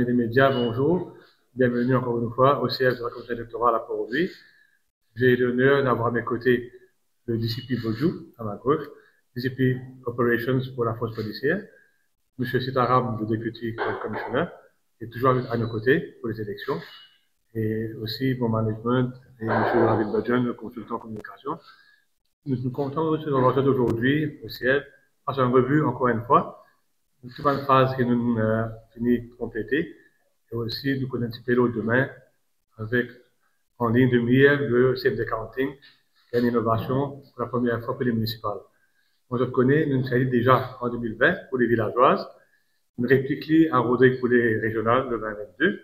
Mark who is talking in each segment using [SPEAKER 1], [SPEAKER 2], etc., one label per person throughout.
[SPEAKER 1] Amis des médias, bonjour. Bienvenue encore une fois au siège de la commission électorale à Port-Louis. J'ai l'honneur d'avoir à mes côtés le DCP Bojou, à ma gauche, DCP Operations pour la force policière, M. Sitaram, le député commissionnaire, est toujours à nos côtés pour les élections, et aussi mon management et M. David Badjan, le consultant en communication. Nous sommes contents de nous retrouver aujourd'hui au siège, faire une revue encore une fois. Une toute bonne phase que nous fini de compléter. Et aussi, nous connaissons un petit peu l'autre demain avec en ligne de mire le CFD Counting, qui est une innovation pour la première fois pour les municipales. Moi, je connais, nous sommes déjà en 2020 pour les villageoises, une réplique à Rodrigue pour les régionales le 2022.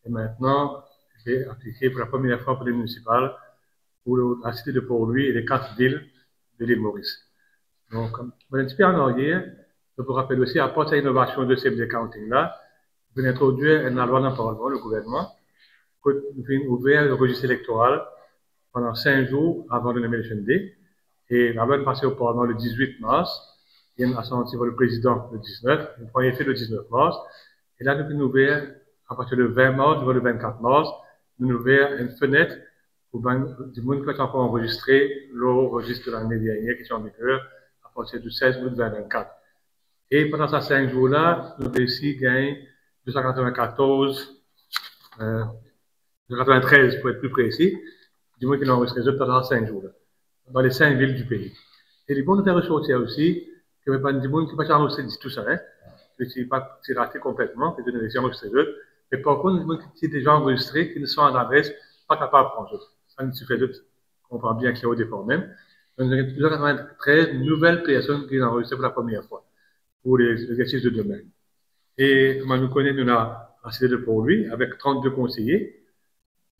[SPEAKER 1] Et maintenant, je vais appliquer pour la première fois pour les municipales pour la cité de Port-Louis et les 4 villes de l'île Maurice. Donc, on est un petit peu en arrière. Je vous rappelle aussi, à part cette innovation de CFD Counting là, vous venez introduire une loi dans le Parlement, le gouvernement, pour ouvrir le registre électoral pendant 5 jours avant le Nomination Day. Et la loi est passée au Parlement le 18 mars. Il y a une assemblée pour le président le 19, une première fait le 19 mars. Et là, nous ouvrir, à partir du 20 mars jusqu'au 24 mars, nous ouvrir une fenêtre pour du monde qui est encore enregistré le registre de l'année dernière qui est en vigueur à partir du 16 août 2024. Et pendant ces 5 jours-là, nous avons réussi à gagner 293 pour être plus précis, du moins qu'ils ont enregistré pendant 5 jours-là, dans les 5 villes du pays. Et les bons nous faire ressortir aussi, que pas du monde qui ne peut pas enregistrer tout ça, hein, que c'est pas raté complètement, que de les enregistrer eux. Mais par contre, les gens qui sont déjà enregistrés, qui ne sont en adresse, pas capables de prendre. Ça ne suffit pas, on comprend bien qu'il y a au départ même. Donc, nous avons 293 nouvelles personnes qui ont enregistré pour la première fois pour les exercices de demain. Et comme nous connaissons, nous avons la cité de Port-Louis avec 32 conseillers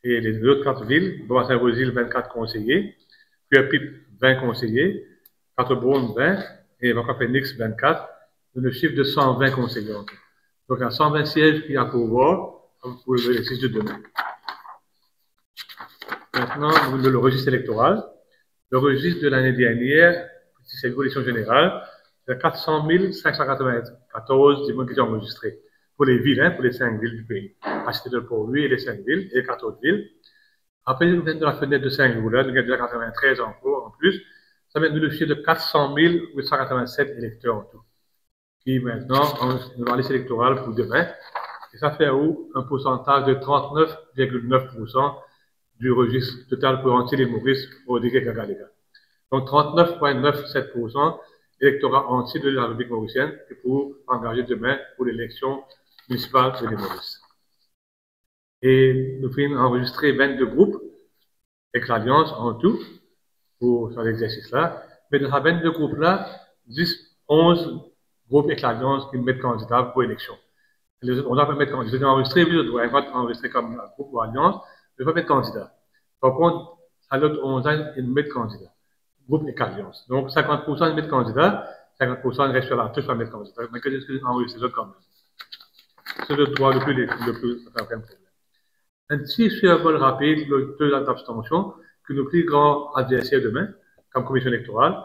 [SPEAKER 1] et les autres 4 villes, Bois-Saint-Rosil, 24 conseillers, Pierre-Pipe, 20 conseillers, 4 Beaune, 20 et Vaca-Phoenix, 24, le chiffre de 120 conseillers. Donc, il y a 120 sièges qu'il y a pour voir pour l'exercice de demain. Maintenant, le registre électoral. Le registre de l'année dernière, c'est l'évolution générale, il y a 400 594 qui sont enregistrés pour les villes, hein, pour les 5 villes du pays. La cité de Port-Louis et les 5 villes, et les 4 autres villes. Après, nous venons de la fenêtre de 5 jours, là, nous avons déjà 93 en cours en plus. Ça met nous le chiffre de 400 887 électeurs en tout. Qui maintenant, nous avons la liste électorale pour demain. Et ça fait où un pourcentage de 39,9% du registre total pour entier des Maurice pour des Gagalega. Donc 39,97% électorat entier de la République mauricienne pour engager demain pour l'élection municipale de l'île Maurice. Et nous avons enregistré 22 groupes avec l'Alliance en tout pour cet exercice-là. Mais dans ces 22 groupes-là, 11 groupes avec l'Alliance qui mettent candidats pour l'élection. On doit pas mettre candidat. Je vais enregistrer, oui, je dois enregistrer comme un groupe ou alliance, je ne vais pas mettre candidat. Par contre, à l'autre 11 ans, ils mettent candidat. Groupe et alliance. Donc, 50% ils mettent candidat, 50% ils restent sur la touche pour mettre candidat. Mais que est-ce qu'ils enregistrent les autres quand même? C'est le droit le plus, aucun problème. Un petit survol rapide, le taux d'abstention, que nos plus grands adversaires demain, comme commission électorale,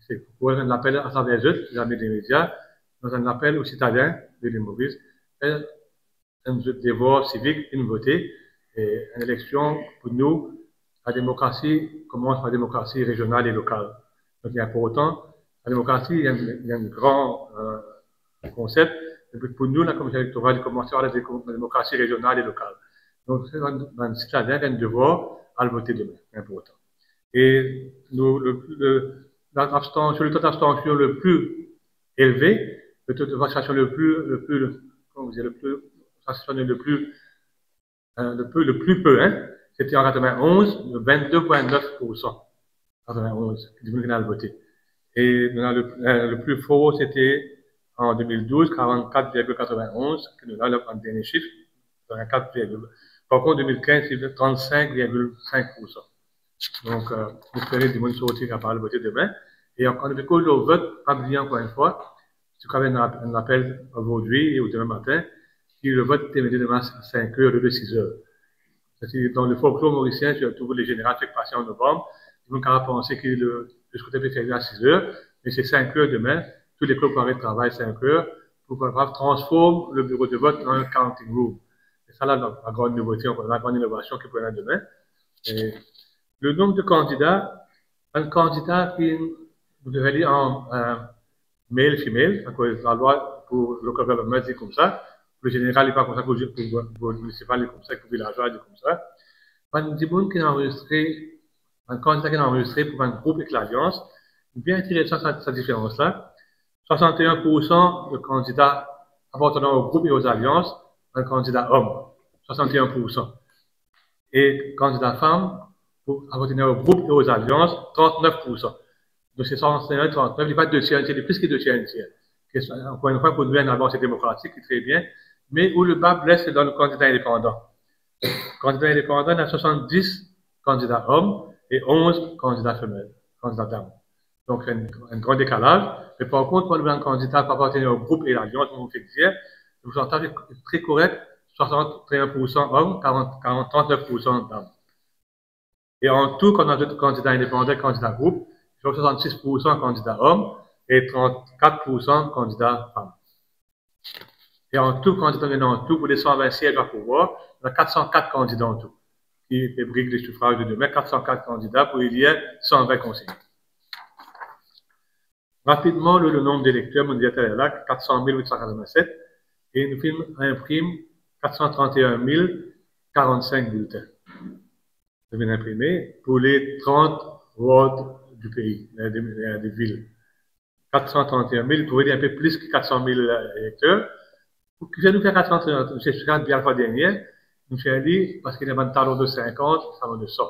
[SPEAKER 1] c'est pour un appel à travers eux, les amis des médias, dans un appel aux citoyens de l'île Maurice, un devoir civique, une votée, et une élection, pour nous, la démocratie commence par la démocratie régionale et locale. Donc, il y a pour autant, la démocratie, il y a un grand concept, et puis pour nous, la commission électorale commence par la démocratie régionale et locale. Donc, c'est un citoyen qui a un devoir à le voter demain, pour autant. Et nous, le taux d'abstention le plus élevé, le taux de vaccination le plus peu, hein, c'était en 91, de 22,9%. 91, qui a voté. Et le plus fort, c'était en 2012, 44,91, que nous avons le dernier chiffre, 44,. Par contre, en 2015, c'est 35,5%. Donc, nous espérons que les gens sont capables de voter demain. Et encore une fois, le vote, pas bien encore une fois, c'est quand même un appel aujourd'hui ou demain matin, qui le vote terminé demain à 5 heures de 6 heures. Dans le folklore mauricien, surtout les générales qui passent en novembre, ils vont quand même penser que le scrutin peut être à 6 heures, mais c'est 5 heures demain. Tous les clubs arrêtent de travail 5 heures pour transformer le bureau de vote en un counting room. Et ça, là, la grande nouveauté, la grande innovation qui pourrait demain. Et le nombre de candidats, un candidat qui vous devez lire en male, female, la loi pour le gouvernement dit comme ça, le général n'est pas comme ça, pour le municipal il est comme ça, pour le villageois il est comme ça. Un candidat qui est enregistré pour un groupe avec l'Alliance, bien intéressant cette différence-là. 61% de candidats appartenant au groupe et aux alliances, un candidat homme, 61%. Et candidat femme, pour appartenir au groupe et aux alliances, 39%. Donc c'est 61, 39, il n'y a pas de deux tiers, il y a plus que deux tiers, un tiers. Encore une fois, pour nous, une avancée démocratique qui est très bien, mais où le bas blesse, c'est dans le candidat indépendant. Candidat indépendant, il y a 70 candidats hommes et 11 candidats femelles, candidats dames. Donc, un grand décalage. Mais par contre, pour un candidat pour appartenir au groupe et l'alliance, comme on fait dire, le pourcentage est très correct, 61% hommes, 39% dames. Et en tout, quand on a candidats indépendants, candidats groupe, 66% candidats hommes et 34% candidats femmes. Et en tout, pour les 120 sièges à pouvoir, il y a 404 candidats en tout, qui brigue les suffrages de demain, 404 candidats pour élire 120 conseillers. Rapidement, le nombre d'électeurs, mon directeur est là, 400 887, et il nous imprime 431 045 bulletins. Je viens d'imprimer pour les 30 wards du pays, des villes. 431 000, vous pouvez dire un peu plus que 400 000 électeurs. Pour que je nous fasse 431 000, j'ai bien la fois dernière, nous faisons dit, parce qu'il y a un talon de 50, ça va de 100.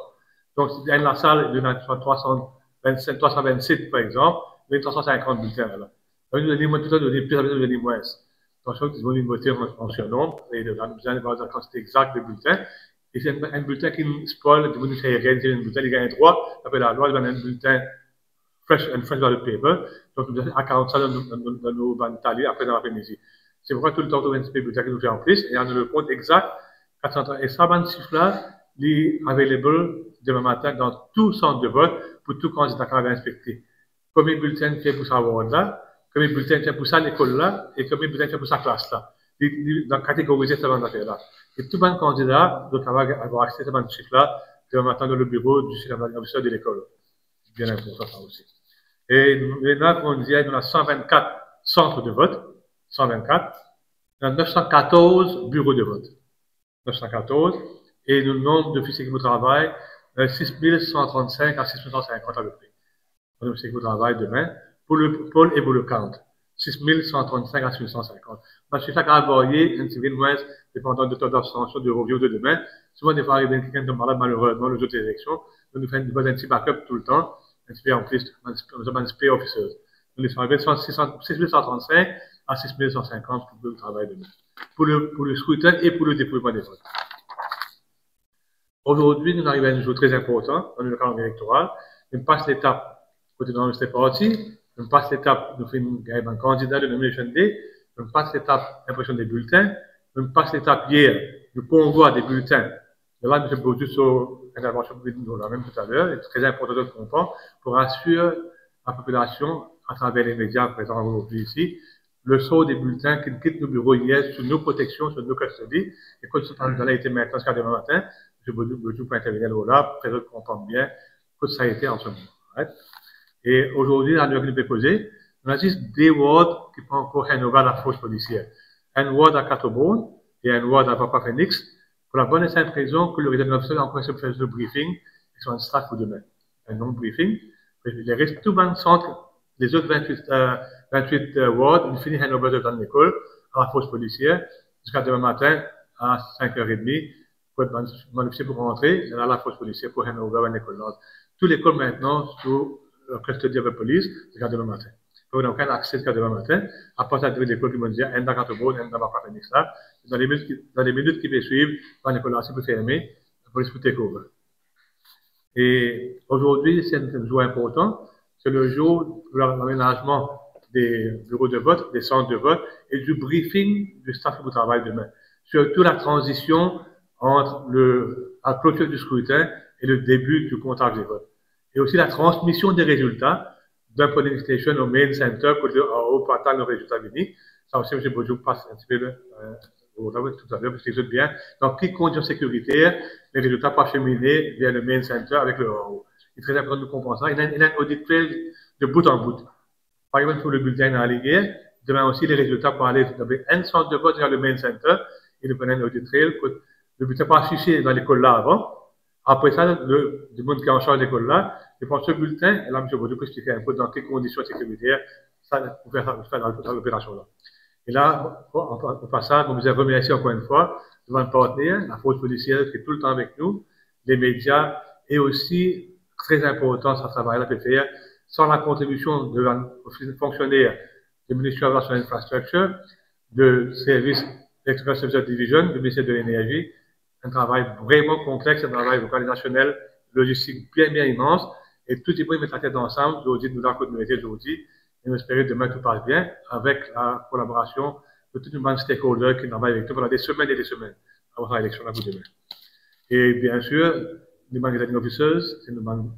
[SPEAKER 1] Donc, si dans la salle, il y a 327 par exemple, il y a 350 bulletins là. Donc, nous donnons tout le temps, nous donnons plus, nous donnons moins. Donc, ils vont voter en surnombre, et nous allons avoir la quantité exacte de bulletins. Et c'est un bulletin qui nous spoil, nous ne fait rien, c'est un bulletin, il gagne droit, après la loi, il va un bulletin fresh ballot paper, donc nous avons à 40 ça dans nos bandes talées après dans l'après-midi. C'est pourquoi tout le temps, on a un petit peu de bulletin qui nous fait en plus, et on a le compte exact, 400, et ça, ce chiffre-là, il est available demain matin dans tout centre de vote pour tout candidat qui avait inspecté. Combien de bulletins fait pour sa ward là, combien de bulletins fait pour sa école là, et combien de bulletins fait pour sa classe là. Dans catégoriser cette bande là. Et tout bon candidat doit avoir accès à ce chiffre-là demain matin dans le bureau du officier de l'école. C'est bien important ça aussi. Et maintenant, on dit, il y a 124 centres de vote, 124, il y a 914 bureaux de vote. 914, et le nombre d'officiers qui vous travaillent, 6135 à 6150 à peu près. Les officiers qui vous travaillent demain, pour le pôle et pour le count. 6135 à 6150. Parce que chaque envoyé, un civil moins, dépendant de taux d'abstention, de review de demain, souvent des fois arriver quelqu'un de malade, malheureusement, les autres élections, nous faisons un petit backup tout le temps, un petit en plus, nous avons un spare officers. Nous les arrivés 6135 à 6150 pour le travail demain. Pour le scrutin et pour le dépouillement des votes. Aujourd'hui, nous arrivons à un jour très important dans le calendrier électoral. On passe l'étape côté de notre parti, on passe l'étape, nous faisons un candidat de nomination day, on passe l'étape impression des bulletins, on passe l'étape hier, le convoi des bulletins. Et là, M. Baudou sur l'intervention que nous avons même tout à l'heure, c'est très important de comprendre pour assurer la population, à travers les médias présents aujourd'hui ici, le sort des bulletins qui quittent nos bureaux hier sur nos protections, sur nos custodies. Et quand ce temps a été maintenant jusqu'à demain matin, M. Baudou peut intervenir là, pour qu'on comprenne bien que ça a été en ce moment. Right? Et aujourd'hui, la nouvelle qui nous est posée, on a juste des wards qui peuvent encore rénover la force policière. Un ward à Catobone et un ward à Papa Phoenix, pour la bonne et simple raison que le résident officiel a encore se fait le briefing, et son staff pour demain. Un non-briefing. Il reste tout le centre, les autres 28 wards, ils finissent rénover dans l'école, à la force policière, jusqu'à demain matin, à 5h30, pour être magnifié pour rentrer, et à la force policière pour rénover dans l'école. Toute l'école maintenant, sous la custodie de la police, jusqu'à demain matin. Vous n'avez aucun accès jusqu'à demain matin, à part de l'école qui m'a dit, un dans Catobone, un dans Papa Phoenix là. Dans les minutes qui suivent, quand l'école peut fermer, la police peut take over. Et aujourd'hui, c'est un jour important. C'est le jour de l'aménagement des bureaux de vote, des centres de vote et du briefing du staff qui travaille demain. Surtout la transition entre la clôture du scrutin et le début du comptage des votes. Et aussi la transmission des résultats d'un polling station au main center, au portail de résultats unis. Ça aussi, M. Boudjou passe un petit peu tout à l'heure, parce que c'est bien. Dans quelles conditions sécuritaires les résultats pas cheminés vers le main center avec le haut. C'est très important de comprendre ça. Il y a un audit trail de bout en bout. Par exemple, pour le bulletin dans la Ligue, demain aussi les résultats pour aller dans un centre de vote vers le main center et de prendre un audit trail. Le bulletin pas affiché dans l'école là avant. Après ça, le monde qui est en charge de l'école là, il prend ce bulletin, et là, M. Boudjou peut expliquer un peu dans quelles conditions sécuritaires ça pour faire dans l'opération là. Et là, au passage, on vous a remercié encore une fois devant le partenaire, la force policière qui est tout le temps avec nous, les médias, et aussi, très important, ça travail-là peut faire, sans la contribution de fonctionnaires du ministère de l'Infrastructure, de service Electrical Services Division, du ministère de l'Énergie, un travail vraiment complexe, un travail organisationnel, logistique bien immense, et tout est pour mettre la tête ensemble, aujourd'hui, nous avons communauté aujourd'hui, et nous espérons demain tout passe bien, avec la collaboration de tout le monde stakeholder qui travaille avec nous pendant des semaines et des semaines, avant l'élection là pour demain. Et bien sûr, les managing officers, c'est le monde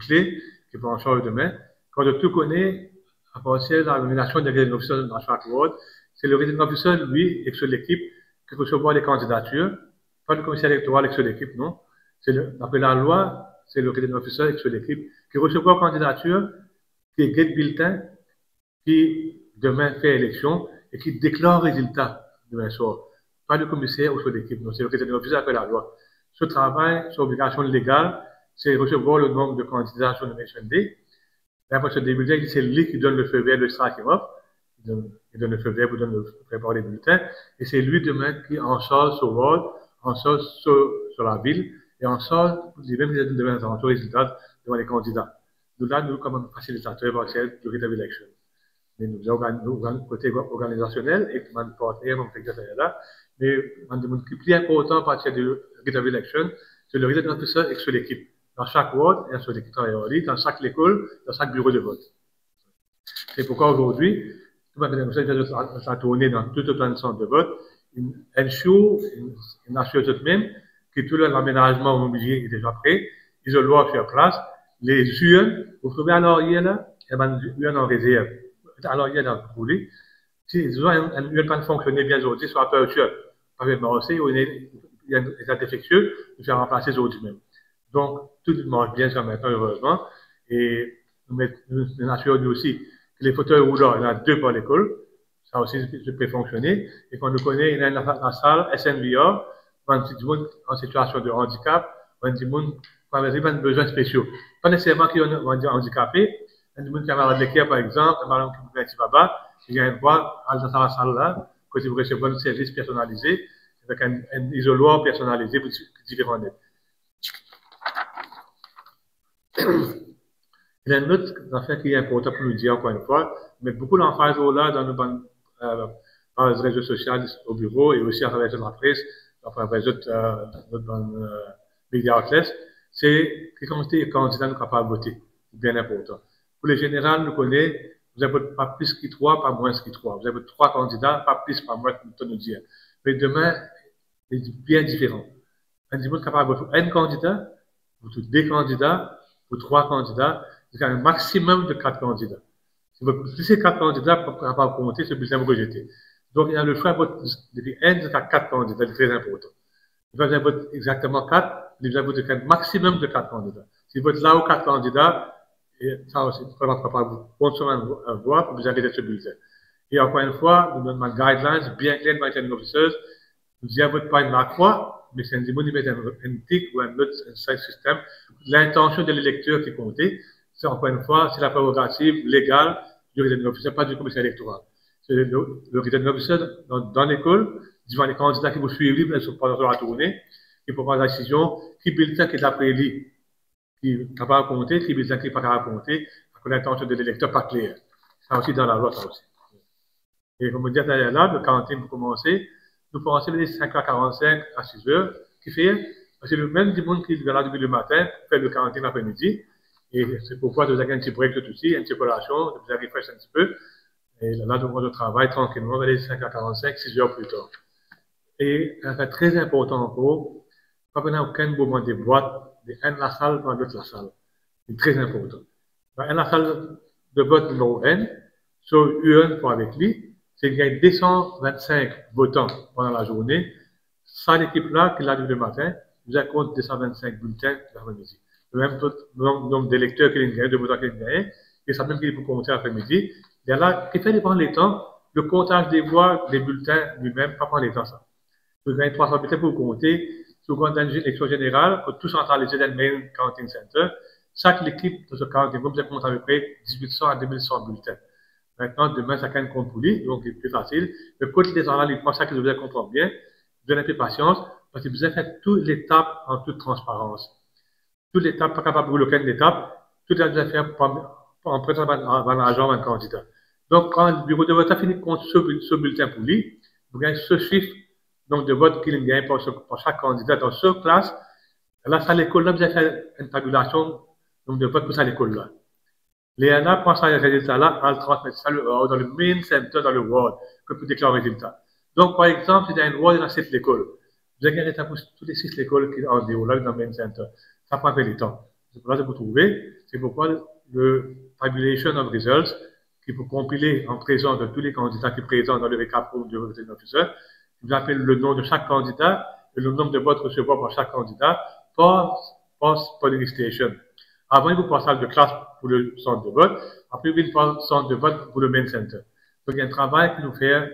[SPEAKER 1] clé qui prend en charge demain. Quand tout connaît, à partir de la nomination des managing officers dans chaque ward, c'est le managing officer, lui, et sur l'équipe, qui recevoir les candidatures, pas le commissaire électoral avec sur l'équipe, non. D'après la loi, c'est le managing officer avec sur l'équipe qui reçoit la candidature, qui get bulletin, qui demain fait élection et qui déclare résultat demain soir. Pas le commissaire ou sur l'équipe, non, c'est le président officiel après la loi. Ce travail, cette obligation légale, c'est recevoir le nombre de candidats sur le Nation Day. Et après ce début, c'est lui qui donne le feu vert, le striking off. Il donne le feu vert pour préparer les bulletins. Et c'est lui demain qui est en charge sur Ward, en charge sur la ville, et en charge des mêmes résultats devant les candidats. Nous, là, nous, comme facilitateurs partiels du Rite of Election. Mais nous avons côté organisationnel et mon partenaire, mon secrétaire là. Mais mon qui est plus important à partir du Rite of Election, c'est le Rite of Officer et sur l'équipe. Dans chaque ward, il y a sur l'équipe travailleuse, dans chaque école, dans chaque bureau de vote. C'est pourquoi aujourd'hui, tout le monde a tourné dans tout le centre de vote, une assure tout de même que tout l'aménagement immobilier est déjà prêt, isoloir sur place, les urnes, vous trouvez à l'arrière là, il y a une urne en réserve. Alors, il y a dans le roulis. Si une urne pas fonctionner bien aujourd'hui, soit aperture, pas bien marché, ou il y a un état défectueux, nous faire remplacer aujourd'hui même. Donc, tout marche bien jusqu'à maintenant, heureusement. Et nous assurons aussi que les fauteuils roulants, il y en a 2 par l'école. Ça aussi, ça peut fonctionner. Et quand nous connaissons, il y a la salle SNVR, quand du monde en situation de handicap, quand du monde qui a besoin spéciaux. Pas nécessairement qu'ils sont handicapés. Un monde camarade d'équipe, par exemple, un malade qui vous met un petit baba, il y a un droit à la salle là, que vous recevez un service personnalisé, avec un isoloir personnalisé pour différents nets. Il y a une autre affaire qui est importante pour nous dire encore une fois, mais beaucoup d'emphase là dans les réseaux sociaux, au bureau et aussi à travers la presse, à travers les autres médias outlets, c'est que quand les candidats sont capables de voter. C'est bien important. Pour les générales, nous connaissons, vous avez pas plus que 3, pas moins que 3. Vous avez 3 candidats, pas plus, pas moins, comme nous dire. Mais demain, c'est bien différent. Un monde capable de voter un candidat, pour 2 candidats, pour 3 candidats, il y a un maximum de 4 candidats. Si ces 4 candidats ne peuvent pas compter, ce bulletin vous rejeter. Donc, il y a le choix de voter depuis 1 jusqu'à 4 candidats, c'est très important. Il va voter exactement 4, il va voter un maximum de 4 candidats. Si vous votez là où 4 candidats, et ça aussi, vous ne pouvez pas vous consommer un voix pour vous arrêter ce bulletin. Et encore une fois, nous donnons des guidelines bien claires dans les officers. Nous disons, vote pas une croix, mais c'est un démon, met un tic ou un autre système. L'intention de l'électeur qui compte, c'est encore une fois, c'est la prérogative légale du returning officer, pas du commissaire électoral. C'est le returning officer dans l'école, devant les candidats qui vous suivent, ils sont pas dans la tournée, qui prend la décision, qui bulletin qui est d'après lui, qui est capable de compter, qui bulletin qui n'est pas capable de compter, avec l'intention de l'électeur pas claire. Ça aussi dans la loi, ça aussi. Et comme on dit là, le quarantaine pour commencer, nous pensons les 5h45 à 6h, qui fait, c'est le même du monde qui est là depuis le matin, fait le quarantaine l'après-midi, et c'est pourquoi nous avons un petit break tout aussi, une petite collation, nous avons refresh un petit peu, et là, nous avons travail tranquillement, vers les 5h45, 6h plus tard. Et un fait très important encore, pas qu'on a aucun moment de boîte, de un la salle dans l'autre la salle. C'est très important. Dans la salle de vote numéro 1, sur une pour avec lui, c'est qu'il y a 225 votants pendant la journée. Sans l'équipe-là, qui l'a dit le matin, nous avons compte 225 bulletins l'après-midi. Le même nombre d'électeurs qu'il y a, de votants qu'il y a, et ça même qu'il faut compter l'après-midi. Il y a là, qui fait dépendre les temps, le comptage des voix, des bulletins lui-même, pas prendre les temps ça. Vous avez 300 bulletins pour compter. Si vous comptez une élection générale, tout centralisé dans le main counting center, chaque équipe de ce counting room, vous compte à peu près 1800 à 2100 bulletins. Maintenant, demain, chacun compte pour lui, donc c'est plus facile. Mais quand les gens là, ils pensent que vous allez comprendre bien, donnez un peu patience, parce que vous avez fait toute l'étape en toute transparence. Toute l'étape, pas capable de brûler aucune étape, toute la faire en présentant un agent, un candidat. Donc, quand le bureau de vote a fini de compter ce bulletin pour lui, vous gagnez ce chiffre donc, de vote qu'il gagne pour chaque candidat dans ce classe. Là, ça, l'école, là, vous avez fait une tabulation donc, de vote pour ça, l'école-là. Les ANA prend ça, les résultats-là, à le transmettre ça dans le main center, dans le ward, que pour déclarer le résultat. Donc, par exemple, si il y a une ward dans 7 l'école, vous avez un résultat pour toutes les 6 écoles qui sont en déroulage dans le main center. Ça prend un peu de temps. C'est pour ça que vous trouvez. C'est pourquoi le tabulation of results, qui peut compiler en présence de tous les candidats qui sont présents dans le récap du returning officer, vous appelez le nom de chaque candidat et le nombre de votes reçus par chaque candidat post-polling station. Avant, il vous passe salle de classe pour le centre de vote. Après, il vous passe centre de vote pour le main center. Donc, il y a un travail qui nous fait,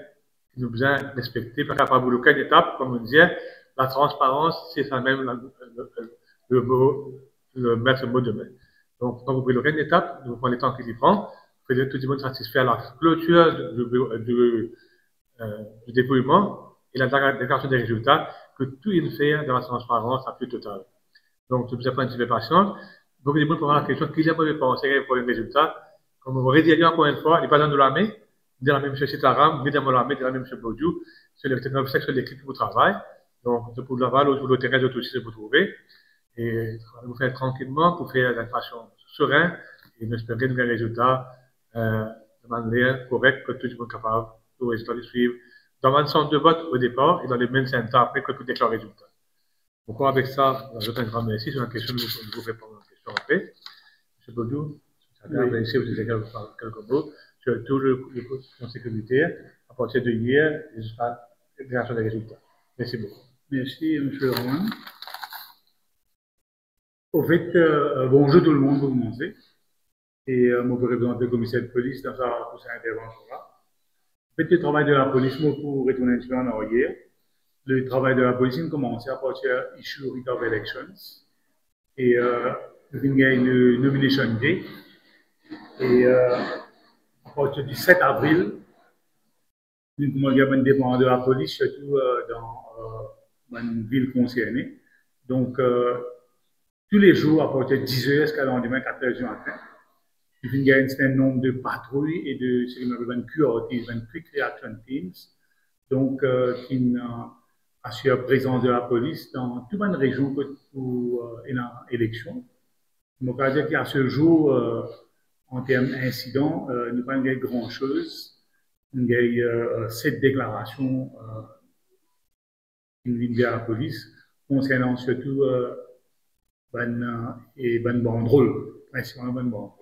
[SPEAKER 1] qui nous besoin respecter, pas capable de aucune étape, comme on disait, la transparence, c'est ça même le maître mot de main. Donc, quand vous prenez aucune étape, vous prenez le temps qu'il y prend, vous faites tout le monde satisfait à la clôture du déploiement et la déclaration des résultats, que tout est fait dans la transparence la plus totale. Donc, vous avez un petit peu patient. Beaucoup de gens pour la question, qui a pensé pour les résultats. Comme vous rediriez encore une fois, il n'est pas dans la main, ni dans la même chose chez Taram, ni dans la main, ni dans la même chose Bodou. C'est le sexe de l'équipe qui vous travaille. Donc, pour Laval ou le terrain de tout aussi, vous trouvez. Et vous faites tranquillement pour faire de façon sereine et espérer des résultats de manière correcte que tout le monde est capable de résultats de suivre dans le centre de vote au départ et dans les mêmes centres après que tout déclare le résultat. Pourquoi avec ça, je un grand merci. C'est une question que je vous répondre à une question après. M. Baudou, je vais ici vous dire quelques mots sur tout le plan sécuritaire à partir de hier jusqu'à la déclaration des résultats. Merci beaucoup.
[SPEAKER 2] Merci, M. Roman. Au fait, bonjour tout le monde pour commencer. Et moi, je représente le commissaire de police dans cette intervention-là. En fait, le travail de la police, moi, pour retourner un petit peu en arrière, le travail de la police a commencé à partir de l'issue of elections. Et il y a une nomination day. Et à partir du 7 avril, nous avons un dépendant de la police, surtout dans une ville concernée. Donc, tous les jours, à partir de 10 h jusqu'à lendemain, 4 h du matin, il y a un certain nombre de patrouilles et de ce qu'on appelle QRTs, Quick Reaction Teams, donc qui assurent la présence de la police dans toute une région pour une élection. Donc, à dire qu'à ce jour, en termes d'incidents, nous n'avons pas grand-chose. Il y a 7 déclarations qui viennent de la police concernant surtout bonne banderole, principalement bonne banderole.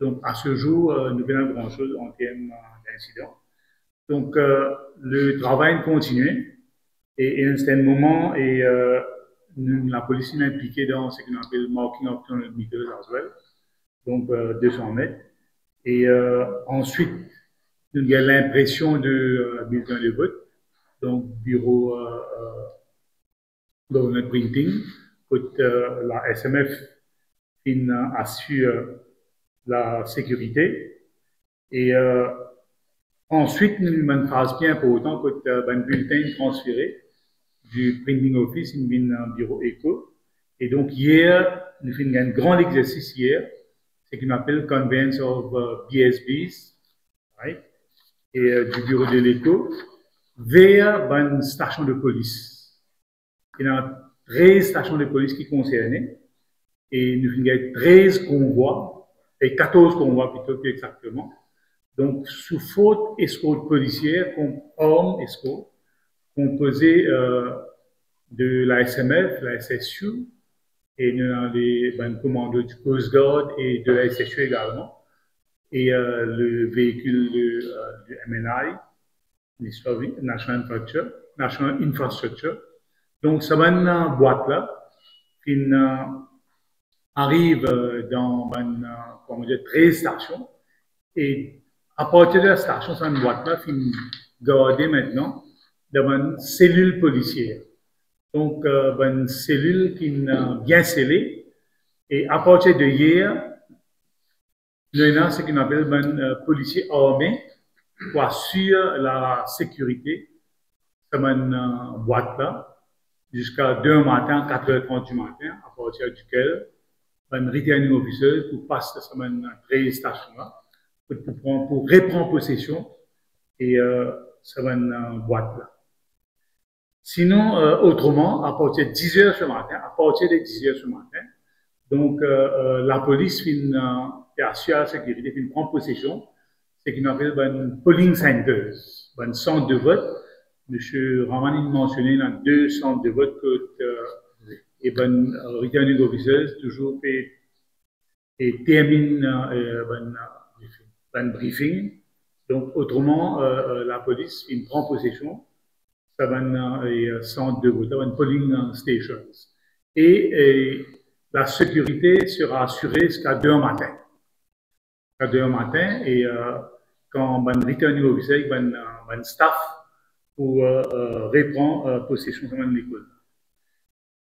[SPEAKER 2] Donc, à ce jour, nous n'avons pas grand-chose en termes d'incidents. Donc, le travail continue et à un certain moment, la police est impliquée dans ce qu'on appelle marking of 200 meters as well, donc 200 mètres. Et ensuite, il y a l'impression de bulletin de vote, donc bureau dans notre printing, la SMF assure la sécurité. Et ensuite, nous avons une phase bien importante que un bulletin transféré du printing office dans un bureau éco. Et donc, hier, nous avons fait un grand exercice hier, ce qu'on appelle Conveyance of BSBs, right? Et du bureau de l'éco vers une station de police. Il y a 13 stations de police qui sont concernées et nous avons 13 convois, et 14 convois plutôt plus exactement. Donc, sous faute escorte policière, comme arme escorte, composée de la SMF, la SSU, et nous avons les commandos du Coast Guard et de la SSU également, et le véhicule du MNI, National Infrastructure. Donc, ça va une boîte là, qui arrive dans comment dire, 13 stations. Et à partir de la station, ça une boîte là, qui est gardée maintenant dans une cellule policière. Donc, une cellule qui est bien scellée. Et à partir de hier, il y a ce qu'on appelle un policier armé pour assurer la sécurité de cette boîte-là jusqu'à 2 matin, 4h30 du matin, à partir duquel un returning officer pour passer cette 13 stations-là pour reprendre possession et cette boîte-là. Sinon, autrement, à partir de 10h ce matin, donc la police assure la sécurité, prend possession, c'est ce qu'on appelle un polling centers, un centre de vote. M. Ramani mentionnait dans 2 centres de vote et returning officers toujours et termine un briefing. Donc autrement, la police prend possession ça va un centre de vote, un polling stations. Et la sécurité sera assurée jusqu'à 2h matin. À 2h matin, et quand un returning officer, un staff pour reprendre possession de l'école.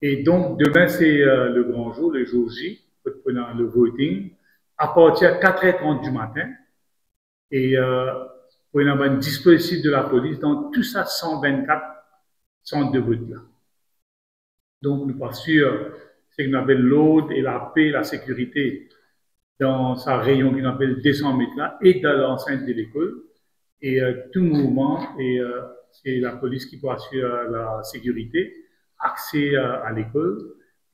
[SPEAKER 2] Et donc, demain, c'est le grand jour, le jour J, pour le voting, à partir de 4h30 du matin. Et pour avoir un dispositif de la police dans tout ça 124 centres de vote là. Donc, nous pas sûr, c'est qu'on appelle l'ordre et la paix, la sécurité dans sa rayon qu'on appelle 200 mètres là et dans l'enceinte de l'école. Et tout mouvement, et c'est la police qui peut assurer la sécurité, accès à l'école.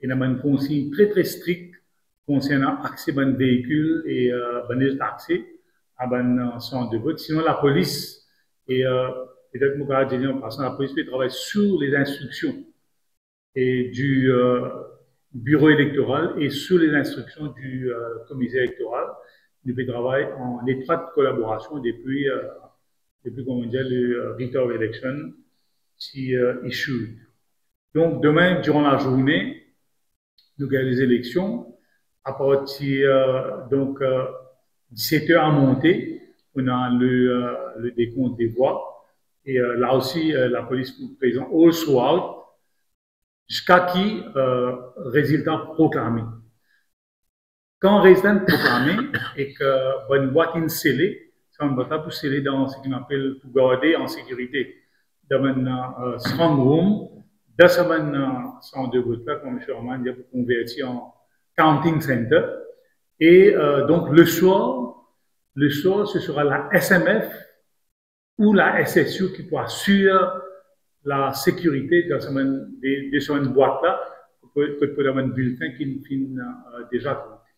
[SPEAKER 2] Et il y a une consigne très très stricte concernant accès à un véhicule et accès à un centre de vote. Sinon, la police, et peut-être que je dire en passant, la police peut travailler sur les instructions et du bureau électoral et sur les instructions du commissaire électoral. Nous peut travailler en étroite collaboration depuis comment dire, le writ of election qui issued. Donc, demain, durant la journée, nous avons les élections. À partir donc 17h à monter, on a le décompte des voix. Et là aussi, la police présente all throughout jusqu'à qui résultat proclamé. Quand résultat proclamé et que bonne boîte est scellée, c'est une boîte pour sceller dans ce qu'on appelle pour garder en sécurité dans un strong room, dans ce centre de vote là, comme M. Roman dit, pour convertir en counting center. Et donc le soir, ce sera la SMF ou la SSU qui pourra assurer la sécurité de cette boîte-là, pour avoir un bulletin qui est déjà compté.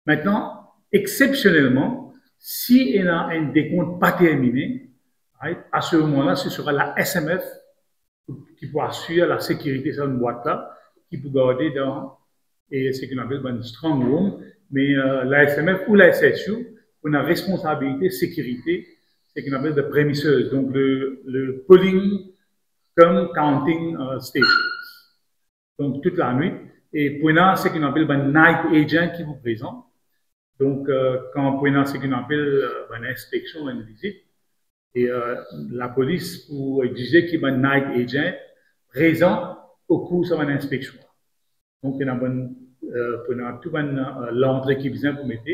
[SPEAKER 2] Maintenant, exceptionnellement, si il y a un décompte pas terminé, à ce moment-là, ce sera la SMF qui pourra assurer la sécurité de cette boîte-là, qui peut garder dans ce qu'on appelle un strong room, mais la SMF ou la SSU, on a responsabilité sécurité, ce qu'on appelle de prémisseuse, donc le polling comme counting stations. Donc toute la nuit. Et pour nous, ce qu'on appelle un night agent qui vous présente. Donc quand pour nous, ce qu'on appelle une inspection, une visite, et la police pour exiger qu'il y ait un night agent présent au cours de une inspection. Donc il y a toute l'entrée qui vient pour mettre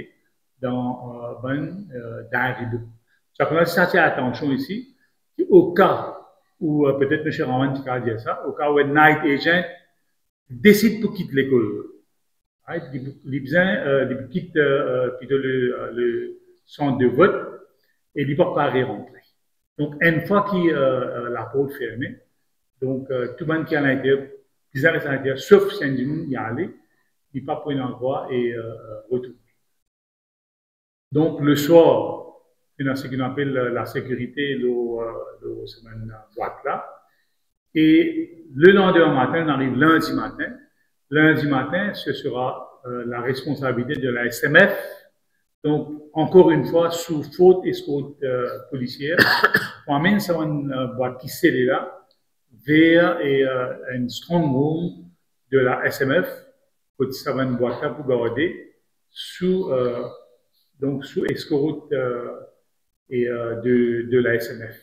[SPEAKER 2] dans un rideau. Ça prend ça attention ici, au cas où peut-être M. Raman qui a dit ça, au cas où un night agent décide pour quitter l'école. Il quitte le centre de vote et il ne peut pas rentrer. Donc, une fois que la porte est fermée, donc tout le monde qui est à l'intérieur, ils restent à l'intérieur, sauf si un y est allé, il ne peut pas prendre un endroit et retourner. Donc, le soir, il y a ce qu'on appelle la sécurité de cette boîte-là. Et le lendemain matin, on arrive lundi matin. Lundi matin, ce sera la responsabilité de la SMF, Donc, encore une fois, sous faute escorte policière, on amène ça une boîte qui s'est là vers un stronghold de la SMF, que ça va une boîte là pour garder sous donc sous escorte de la SMF.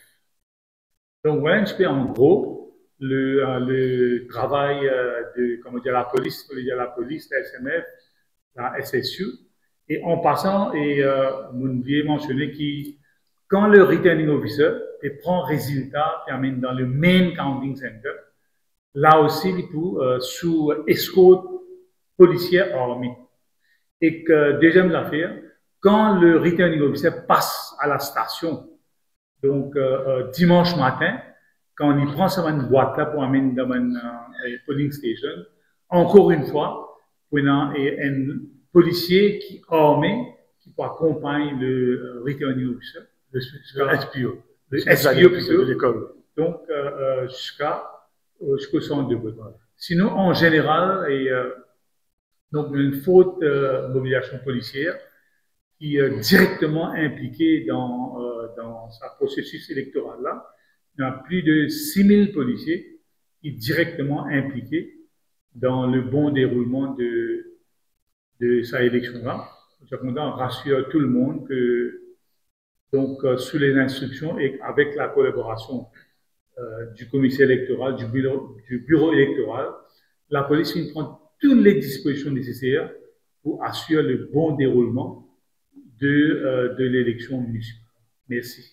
[SPEAKER 2] Donc voilà un petit peu en gros le travail de comment dire la police, la SMF, la SSU. Et en passant, vous deviez mentionner que quand le returning officer prend résultat, termine dans le main counting center, là aussi, il peut sous escorte policière armée. Et que deuxième affaire, quand le returning officer passe à la station, donc dimanche matin, quand il prend sa boîte là pour amener dans une polling station, encore une fois, on a un policier qui est armé, qui peut accompagner le returning officer,
[SPEAKER 1] le SPO,
[SPEAKER 2] le SPO plutôt,
[SPEAKER 1] de l'école.
[SPEAKER 2] Donc jusqu'au centre de vote. Sinon, en général, donc une faute mobilisation policière qui est directement impliquée dans ce processus électoral là. Il y a plus de 6000 policiers qui sont directement impliqués dans le bon déroulement de sa élection-là. On rassure tout le monde que, donc, sous les instructions et avec la collaboration du commissaire électoral, du bureau électoral, la police prend toutes les dispositions nécessaires pour assurer le bon déroulement de l'élection municipale. Merci.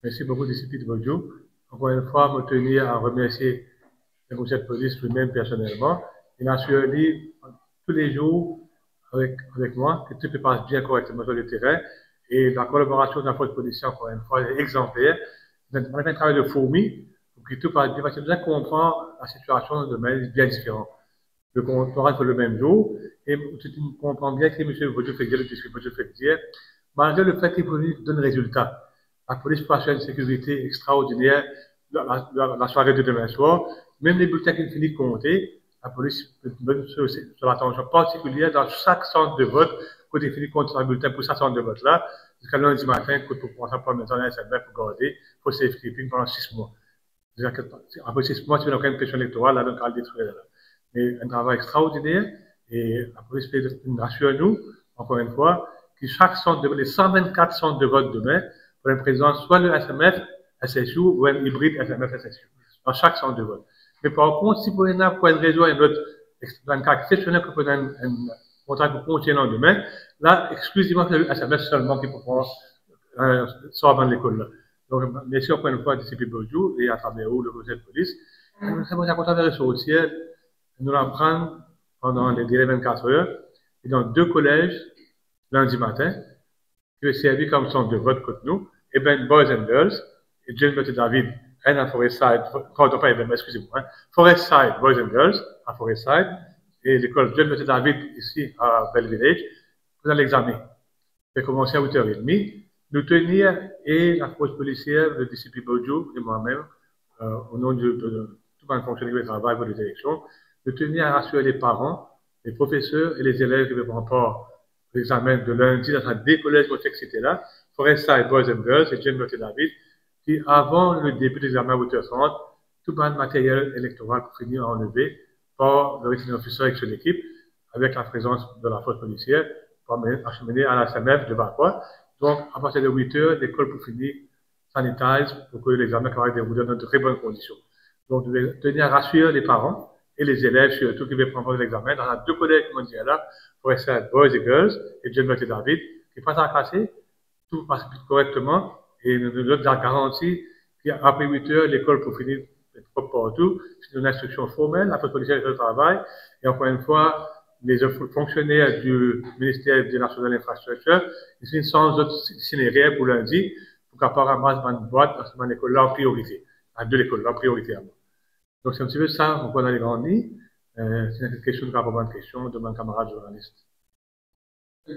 [SPEAKER 1] Merci beaucoup, DCP Bodjo. Encore une fois, je tenir à remercier le commissaire de police lui-même personnellement. Il a assuré tous les jours avec moi que tout se passe bien correctement sur le terrain. Et la collaboration de la force policière, encore une fois, est exemplaire. On a fait un travail de fourmi pour que tout passe bien, parce que nous comprenons la situation de manière bien différente. Le comptoir pour le même jour, et tu comprends bien que M. Bodjo fait dire, le disque Bodjo fait dire, malgré le fait qu'il donne résultat. La police peut assurer une sécurité extraordinaire la soirée de demain soir. Même les bulletins qui finissent de compter, la police peut donner sur l'attention particulière dans chaque centre de vote, quand il finit de compter un bulletin pour chaque centre de vote-là, jusqu'à lundi matin, quand on prend ça pour mettre dans un SMF pour garder, pour safekeeping pendant 6 mois. Après 6 mois, tu n'as aucune pression électorale, là, donc à le détruire. Là. Mais un travail extraordinaire, et la police rassure nous, encore une fois, que chaque centre de vote, les 124 centres de vote demain, pour une présence soit le SMF, SSU ou un hybride SMF, SSU, dans chaque centre de vote. Mais par contre, si pour une raison, un autre, dans un cas exceptionnel, que pour un contrat pour continuer le lendemain, là, exclusivement le SMF seulement qui peut prendre sort dans l'école. Là. Donc, merci encore une fois, DCP Bodjo et à travers vous, le conseil de police. Nous sommes contents de ressortir, nous l'apprendre pendant les délais 24 heures, et dans 2 collèges, lundi matin, qui est servi comme centre de vote contre nous, et bien Boys and Girls, et Jane Betty David, un à Forestside, pardon, pas Eben, excusez-moi, hein, Forestside, Boys and Girls, à Forestside, et l'école Jane Betty David, ici, à Bell Village, pour l'examen. J'ai commencé à 8h30, nous tenir, et la force policière, le DCP Bodjo, et moi-même, au nom de tout le fonctionnaire de travail pour les élections, nous tenir à rassurer les parents, les professeurs et les élèves qui ne vont pas l'examen de lundi dans des collèges qui étaient là, Forestside Boys and Girls et Jane Betty David, qui avant le début de l'examen à 8h30, tout le matériel électoral pour finir enlevé par le returning officer avec son équipe, avec la présence de la force policière, pour acheminer à la SMF de Bacois. Donc, à partir de 8h, l'école pour finir sanitise pour que l'examen puisse dérouler dans de très bonnes conditions. Donc, nous devons tenir à rassurer les parents et les élèves, surtout qui vont prendre l'examen, dans les 2 collèges mondiaux Forestside Boys and Girls et Jane Betty David, qui passent à casser, tout passe correctement, et nous avons garanti qu'après 8h, l'école pour finir propre partout, c'est une instruction formelle, la force policière de travail, et encore une fois, les fonctionnaires du ministère des Nations de l'Infrastructure, ils sont sans autre itinéraire pour lundi, pour qu'apparemment, une boîte dans cette école-là en priorité, à 2 écoles en priorité. Donc, c'est un petit peu ça, on peut aller grandir. C'est une question de rapport de question de mon camarade journaliste.
[SPEAKER 3] Oui.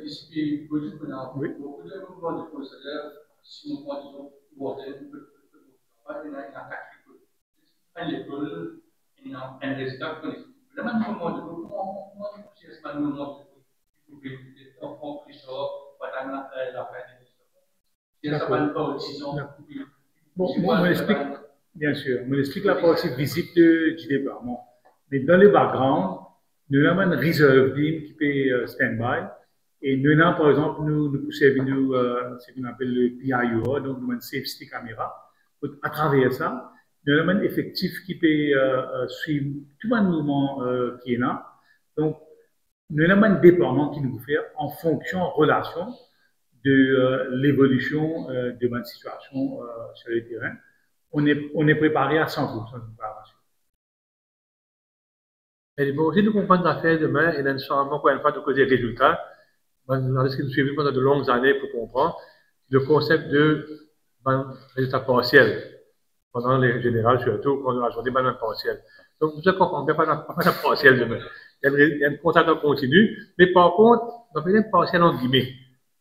[SPEAKER 3] Beaucoup de mouvements de procédures, si nous disons, à l'école, il y a un résultat connecté. Le même moment de comment c'est ce moment de la fin des décisions. Ça va pas décision.
[SPEAKER 2] Bon, moi, on m'explique, bien sûr, on m'explique la partie visite du département. Mais dans le background, nous avons une reserve team qui fait stand-by. Et nous avons, par exemple, nous servons ce qu'on appelle le PIO, donc nous avons une safety caméra. À travers ça, nous avons un effectif qui peut suivre tout le mouvement qui est là. Donc, nous avons un déploiement qui nous fait en fonction, en relation de l'évolution de notre situation sur le terrain. On est préparé à 100% de préparation.
[SPEAKER 1] Et bon, si nous comprenons l'affaire demain, il y a un changement, encore une fois, de côté des résultats. On a suivi pendant de longues années pour comprendre le concept de résultat partiel. Pendant les générales, surtout, quand on a journée, partiel. Donc, nous ne comprenons bien pas la partielle demain. Il y a une constante continue, mais par contre, on fait une partielle en guillemets.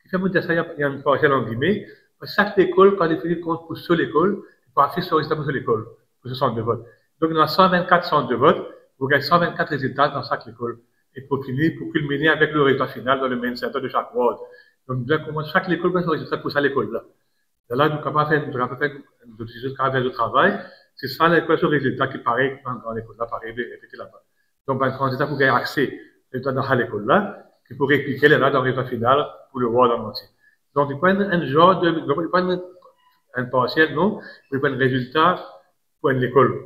[SPEAKER 1] Qui fait dire ça, il y a une partielle en guillemets. Chaque école, quand elle finit compte pour sur l'école, il faut afficher son résultat pour l'école, pour ce centre de vote. Donc, il y a 124 centres de vote. Vous gagnez 124 résultats dans chaque école. Et pour finir, pour culminer avec le résultat final dans le main center de chaque ward. Donc, bien comment chaque école va son résultat pour ça l'école-là. Là, nous sommes capables de travail. C'est ça l'école sur résultat qui paraît dans l'école là, pareil, répéter là-bas. Donc, un candidat pour gagner accès à l'école là, qui pourrait répliquer là dans le résultat final pour le ward en entier. Donc, il n'y a pas un genre de, il n'y a pas un partiel, non, il n'y a pas un résultat pour l'école.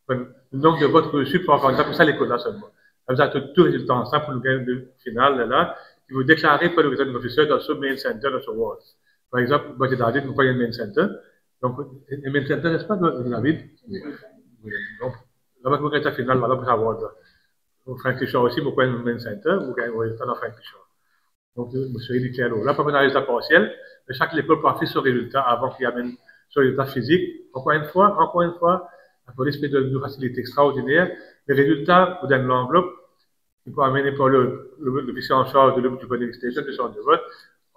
[SPEAKER 1] Le nombre de votes reçus pour un candidat pour ça l'école là seulement. Vous avez tout résultat ensemble pour le gain de final là, qui vous déclarez par le résultat de l'officier dans ce main center, dans ce ward. Par exemple, vous avez David, vous voyez le main center. Donc, le main center, n'est-ce pas, David? Oui. Donc, là, vous gagnez la finale, là, pour savoir. Frank Shaw aussi, vous voyez le main center, vous gagnez le résultat dans Frank Shaw. Donc, monsieur dit clair. Là, pour un résultat partiel, chaque école peut afficher ce résultat avant qu'il amène ce résultat physique. Encore une fois, la police fait de facilités extraordinaires. Les résultats, vous donnez l'enveloppe, il peut amener par l'officier en charge du polling station, du centre de vote,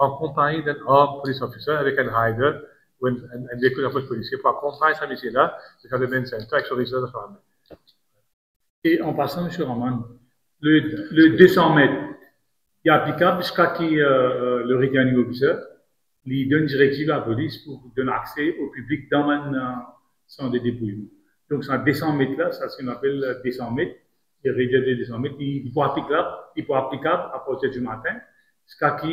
[SPEAKER 1] en compagnie d'un armed police officer avec un rider ou un véhicule de policier pour accompagner ce monsieur-là, c'est quand le main center avec son résultat de famille.
[SPEAKER 2] Et en passant, M. Roman, le 200 mètres, il est applicable jusqu'à ce que le returning officer lui donne une directive à la police pour donner accès au public dans un centre de dépouillement. Donc, c'est 200 mètres là, ça c'est ce qu'on appelle 200 mètres, et réduire de 200 mètres, il peut être applicable à partir du matin, jusqu'à ce que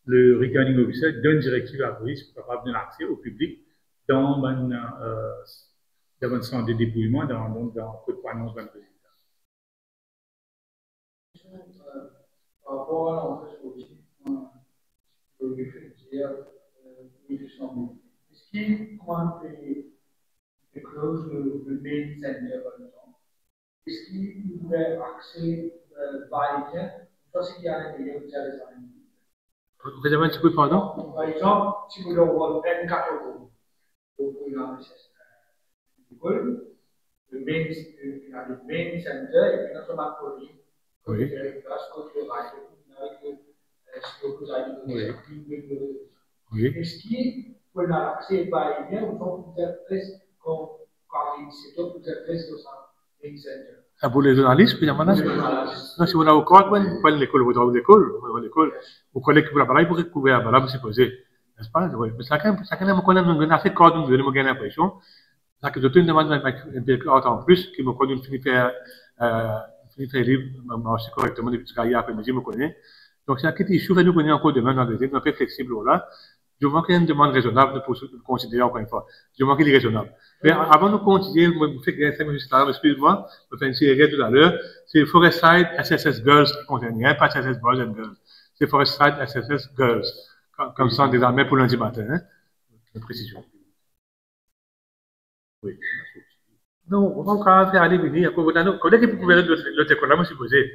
[SPEAKER 2] le returning officer donne une directive à la police pour capable donner accès au public dans un centre de dépouillement, dans le code annonce d'un président.
[SPEAKER 3] Par rapport à l'entrée sur le réfléchir, est-ce qu'il compte les clauses de main center, par exemple? Est-ce qu'il ouvre accès va-et-vient? Ça, c'est qu'il y a un intérêt de les années.
[SPEAKER 1] Vous avez un petit peu, pardon?
[SPEAKER 3] Par exemple, si vous voulez avoir 24 euros pour une école, le main center, et puis notre macronie,
[SPEAKER 1] oui. Oui.
[SPEAKER 3] Est-ce qu'il peut avoir accès va-et-vient ou donc vous êtes presque comme quand il s'est tout, vous êtes presque au main center?
[SPEAKER 1] Ah, pour les journalistes, puis non, si vous avez au corps, vous pouvez l'école, vous avez l'école, vous collèguez pour la parole, pour couvrir la parole, vous supposez, n'est-ce pas? Oui, mais ça quand même, on a assez de corps, nous avons gagné l'impression, ça que je te demande un peu en plus, qui me connaît, une finit faire livre, marcher correctement depuis ce hier après-midi, me connaît. Donc, c'est un petit issue, nous connaissons encore demain dans les études, un peu flexible là. Je vois qu'il y a une demande raisonnable pour considérer encore une fois. Je vois qu'il est raisonnable. Mais avant de continuer, je me fais que 5 minutes là, excuse-moi, je fais une série tout à l'heure. C'est Forestside SSS Girls qui contient rien, pas SSS Boys and Girls. C'est Forestside SSS Girls. Comme ça, désormais pour lundi matin, hein. Une précision. Oui. Non, on va encore faire aller venir. Collègue qui peut couvrir le téléphone, là, moi, supposé.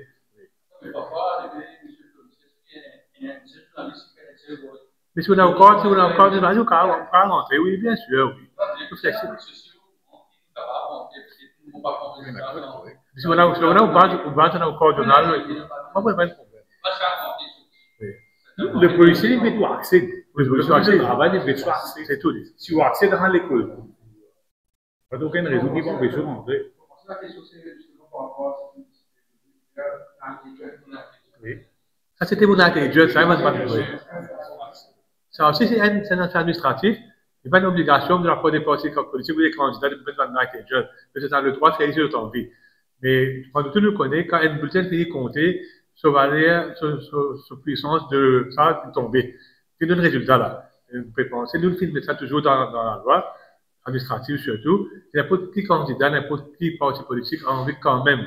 [SPEAKER 1] Mais si on a encore, de la radio, on va rentrer, oui, bien sûr, oui. C'est flexible. Si on a encore de la on va pas de problème.
[SPEAKER 2] Le policier, il veut tout accès.
[SPEAKER 1] Oui, le policier,
[SPEAKER 2] il travaille, il veut tout accès.
[SPEAKER 1] C'est tout.
[SPEAKER 2] Si vous accédez dans l'école, pas d'aucune raison qui va empêcher de rentrer.
[SPEAKER 3] La question, c'est justement par rapport à
[SPEAKER 1] oui. Ça, c'était mon intelligence, ça, il va se battre. Ça aussi, c'est un affaire administratif. Il n'y a pas une obligation de la part des partis politiques ou des candidats de mettre dans la jeune. Peut-être le droit de faire ici de envie. Mais quand tout le connaît, quand un bulletin finit compter, ça va aller sur puissance de ça tomber. C'est le résultat là. Vous pouvez penser, nous, on met ça toujours dans la loi, administrative surtout. N'importe qui candidat, n'importe qui parti politique a envie quand même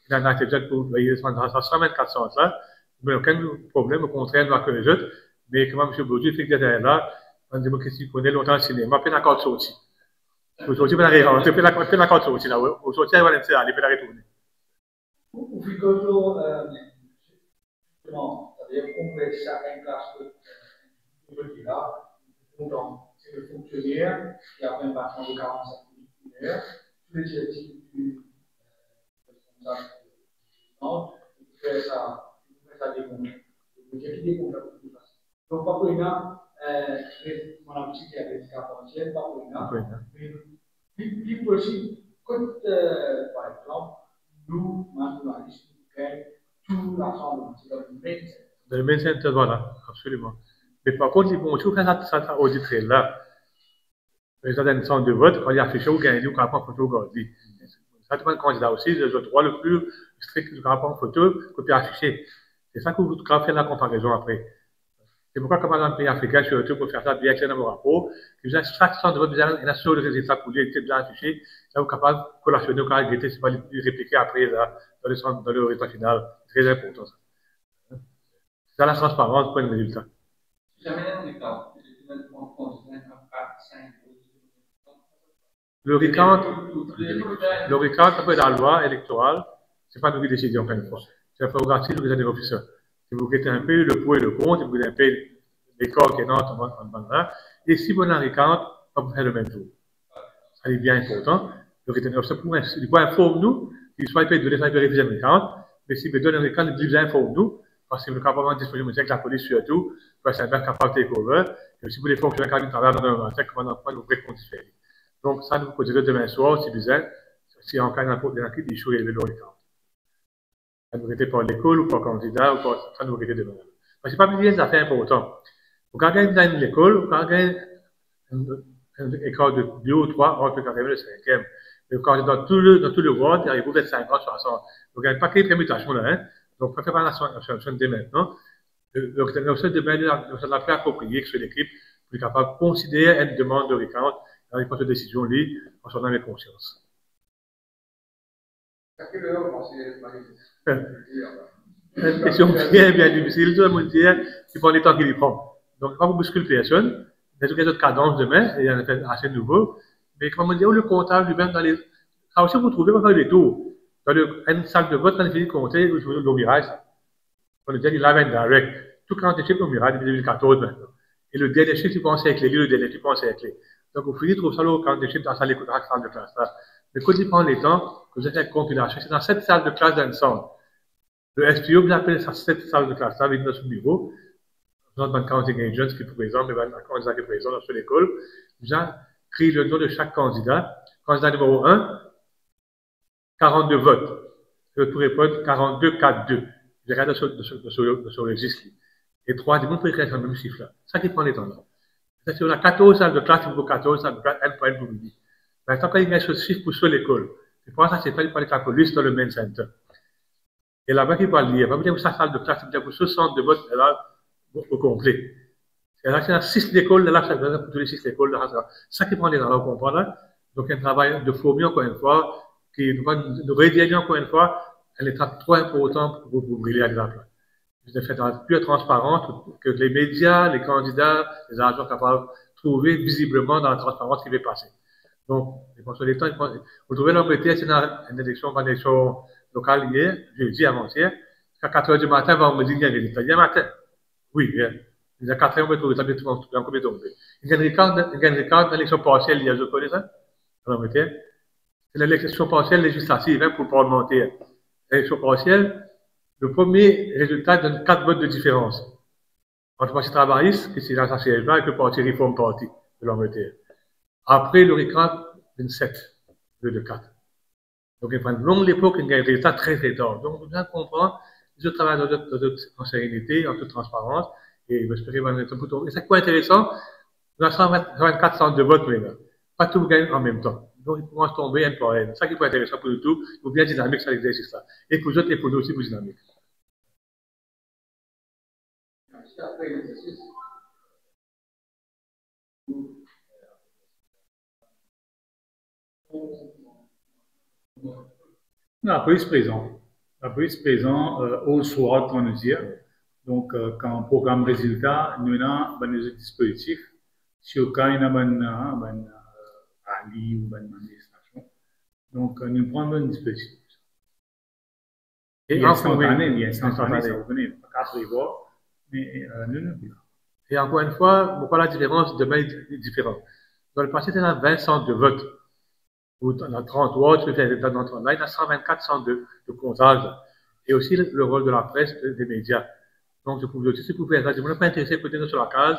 [SPEAKER 1] d'un acte pour veiller dans 124 sens là. Mais aucun problème, au contraire, nous accueillons les autres. Mais comment M. Bourdieu fait que derrière là, en démocratie, connaît longtemps le cinéma, puis d'accord sorti. Aujourd'hui, on a réentré, puis d'accord sorti là. Aujourd'hui, on va aller puis la retourner.
[SPEAKER 3] O Vigoto, justement, c'est-à-dire qu'on peut certaines classes de là, donc c'est le fonctionnaire qui a un patron de 45 minutes, tous les directives du responsable il fait ça décompter. Il fait décompter la plus facile. Donc, pas pour une mon ami qui avait des capacités, pas pour une mais plus possible, quand, par exemple, nous, manualistes, nous gagnons tout l'argent dans le main center.
[SPEAKER 1] Dans le main center, voilà, absolument. Mais par contre, ils vont toujours faire ça auditer là. Les organisations de vote, quand il y a affiché ou gagné, ou quand on photo aujourd'hui. Ça demande le candidat aussi, le droit le plus strict du rapport en photo que peut afficher. C'est ça que vous devez faire la comparaison après. C'est pourquoi, comme dans le pays africain, surtout pour faire ça bien clair dans vos rapports, chaque centre de vote, il y a un seul résultat pour lui, il est bien affiché, ça vous capable de collationner ou de c'est pas le répliquer après là, dans le résultat final. C'est très important ça. C'est ça la transparence pour un résultat. Le recount, après la loi électorale, c'est pas nous qui décidons encore une fois. C'est la prérogative du des officiers. Si vous mettez un peu le pour et le contre, vous mettez un peu les corps qui sont en bas là. Et si vous avez un recount, on va faire le même jour. Ça est bien important. Le retenir officier pour informe-nous, qu'il soit pas donné, ça peut réviser le recount. Mais si vous donnez un recount, il informe-nous. Parce que nous sommes capables de disponible avec la police surtout, pour être capable de take over. Et aussi pour les fonctionnaires qui travaillent dans un attaque, comment on peut différer. Donc, ça nous poserait demain soir, si besoin, si en cas d'un qui dit élevé dans les camps. Ça nous était par l'école ou par candidat, ou par, ça nous était demain. Mais c'est pas bien des affaires importantes. Quand on gagne dans l'école, quand on gagne un écart de 2 ou 3, on peut arriver le 5e. Mais quand on est dans tout le world, il arrive à 50, 60. Donc, il n'y a pas de permutation là, hein. Donc, on peut faire la solution dès maintenant. Le rétention de demain, nous allons faire approprier sur l'équipe pour être capable de considérer une demande de recount dans les de décision liées en son âme et conscience.
[SPEAKER 4] À quelle heure vous pensez
[SPEAKER 1] une question bien difficile, tout le monde dit qu'il prend les temps qu'il y prend. Donc, quand vous bousculez personne, il y a des autres cadences demain, et il y en a assez nouveau. Mais comme on dit, le comptable lui-même dans les. Ça aussi, vous trouvez pas les tours. Dans une salle de vote, quand il finit de compter, vous jouez au mirage. On dit qu'il lave un direct. Tout quand il au mirage depuis 2014 maintenant. Et le dernier chiffre, tu penses avec les le dernier, tu penses avec les. Donc, vous finissez de trouver ça quand des chiffres dans la salle de classe. Mais quand il prend les temps, que vous avez une compilation, c'est dans cette salle de classe d'ensemble. Le SPO, vous appelez ça cette salle de classe, avec notre bureau. Dans le counting agent qui est présent, mais un candidat qui est présent dans l'école. Vous avez écrit le nom de chaque candidat. Candidat numéro 1, 42 votes. Le tout répond 42, 4, 2. Je regarde sur le registre. Et 3, du monde peut écrire le même chiffre là. Ça qui prend les temps là. C'est-à-dire, on a 14 salles de classe, il faut 14 salles de classe, un point pour midi. Maintenant, quand il y a ce chiffre pour sur l'école, et pour ça, c'est pas avec la police dans le main center. Et là-bas, il va lire. Il va vous dire que sa salle de classe, il va vous dire que ce centre de vote est là au complet. Et là, il y a 6 écoles, là, pour tous les 6 écoles, là, ça qui prend les temps là, on comprend là. Donc, il y a un travail de fourmi, encore une fois, de rédiger, encore une fois, elle est trop importante pour briller à l'exemple. Je fait dans plus transparence que les médias, les candidats, les agents capables de trouver visiblement dans la transparence qui va passer. Donc, les penseurs des temps, vous trouvez l'Angleterre, c'est une élection locale hier, jeudi avant-hier, à 4 h du matin, on me dit qu'il y a un résultat. Hier matin, oui, il y a 4 h, on peut trouver ça, mais tout le monde peut tomber. Il y a un record dans l'élection partielle hier, je connais ça, en Angleterre. C'est l'élection partielle législative, pour le parlementaire. L'élection partielle, le premier résultat donne 4 votes de différence entre le Parti travailliste, qui c'est dans sa siège là, et le Parti Reform Party de l'Angleterre. Après, le recount, 27, 2 de 4. Donc, il prend une longue époque, il y a un résultat très, très tard. Donc, vous bien comprendre, je travaille en sérénité, en toute transparence, Et j'espère qu'on va être pour tout. Et c'est quoi intéressant? On a 124 centres de vote maintenant. Pas tout gagne en même temps. Donc, il commence à tomber un par un. C'est ça qui est intéressant pour nous tous. Il faut bien dynamique sur l'exercice-là. Et pour les autres, et pour nous aussi, pour dynamique.
[SPEAKER 3] Après l'exercice,
[SPEAKER 2] La police présente. La police présente au soir, on nous dire. Donc, quand on programme résultat, nous avons des dispositifs. Si au cas, il y a un rallye ou une manifestation. Donc, nous prenons un dispositif. Et instantané, ça vous venez pas prévoir, mais nous ne pouvons pas.
[SPEAKER 1] Et encore une fois, pourquoi la différence demain est différente? Dans le passé, il y a 20 centres de vote. Ou dans 33, tu peux faire dans notre online, il y a 124 centres de comptage. Et aussi le rôle de la presse, des médias. Donc, je pouvais aussi, si vous pouvez être là, je ne suis pas intéressé peut-être sur la case,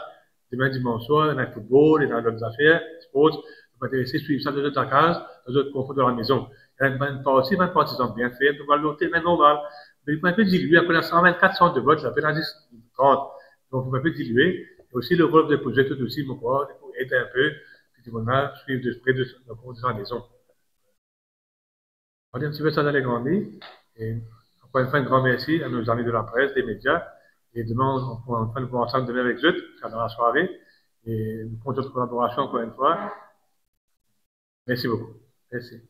[SPEAKER 1] demain dimanche soir, dans le football et dans d'autres affaires, sports, je suis pas intéressé à suivre ça dans la case, dans d'autres confort de la maison. Il y a une partie, 20 parties sont bien faites, on va l'ôter, mais normal. Mais il faut un peu diluer, après, il y a 124 centres de vote, ça fait la 30. Donc, il faut un peu diluer. Et aussi, le rôle de projet, tout aussi, mon corps, il faut aider un peu, puis on a suivre de près de la cour de la maison. On dit un petit peu ça dans les grandes lignes. Et encore une fois, un grand merci à nos amis de la presse, des médias. Et demain, on pourra enfin nous voir ensemble demain avec Zut, dans la soirée. Et nous comptons notre collaboration encore une fois. Merci beaucoup. Merci.